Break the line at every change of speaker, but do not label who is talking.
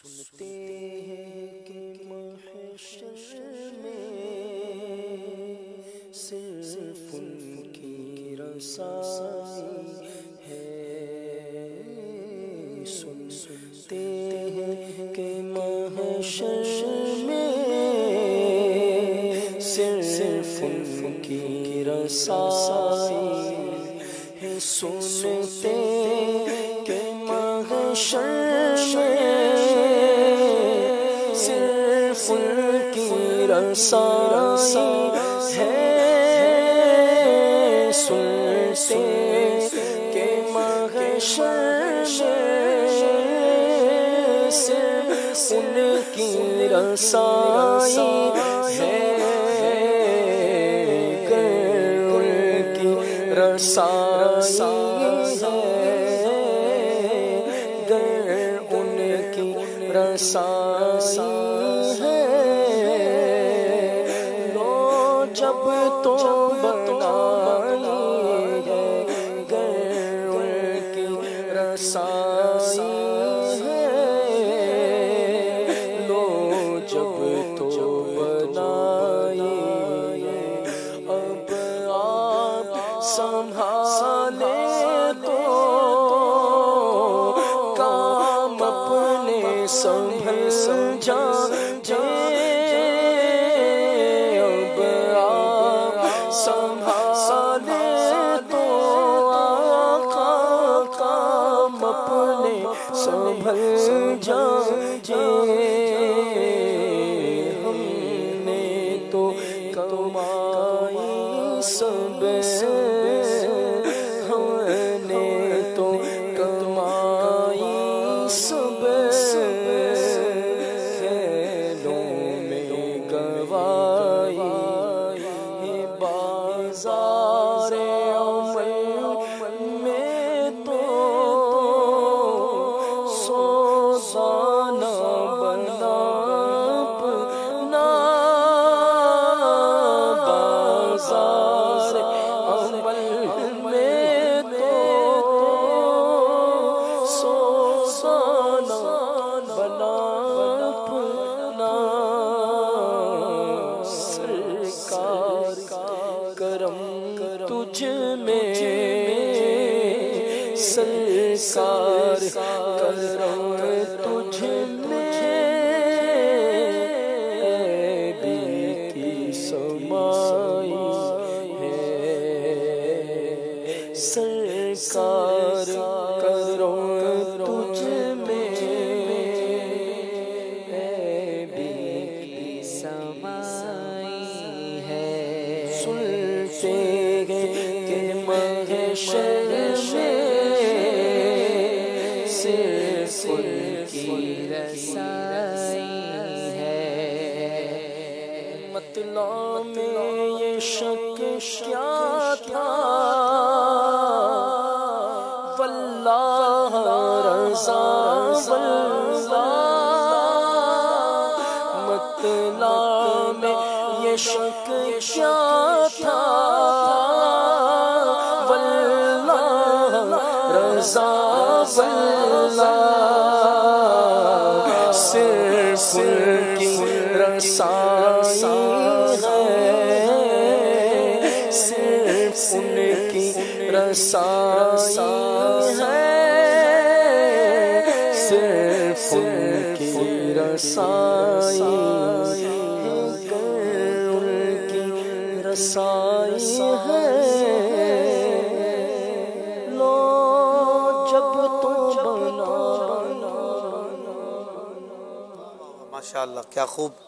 سنتے ہیں کہ محشر میں صرف ان کی رسائی ہے۔ سنتے ہیں کہ محشر میں صرف ان کی رسائی ہے۔ سنتے کہ محشر صرف ان کی رسائی ہے۔ سنتے کہ محشر صرف ان کی رسائی ہے۔ گر ان کی رسائی ہے، گر ان کی رسائی ہے، لو جب تو بنائی ہے، گر ان کی رسائی ہے، لو جب تو بنائی ہے۔ اب آپ سنبھالے تو کام اپنے سنبھل جائیں۔ اب آپ سنبھالے تو آقا کام اپنے سنبھل جائیں۔ ہم نے تو کمائی سب ہم نے تو کمائی سب کھیلوں میں گوائی۔ بازار عمل میں تو سودا نہ بنا اپنا، بازار عمل میں تو سودا نہ بنا اپنا۔ سرکار کرم تجھ میں، سرکار کرم تجھ میں، بھی کی سمائی ہے۔ سرکار کرم تجھ میں، بھی کی سمائی ہے۔ سنتے ہیں کہ محشر صرف ان کی رسائی ہے۔ مطلع میں یہ شک کیا تھا، واللہ رضا واللہ۔ مطلع میں یہ شک کیا تھا، واللہ رضا واللہ۔ صرف ان کی رسائی ہے، صرف ان کی رسائی ہے، صرف ان کی رسائی ہے، گر ان کی رسائی ہے، لو جب تو بنا۔
ماشاءاللہ، کیا خوب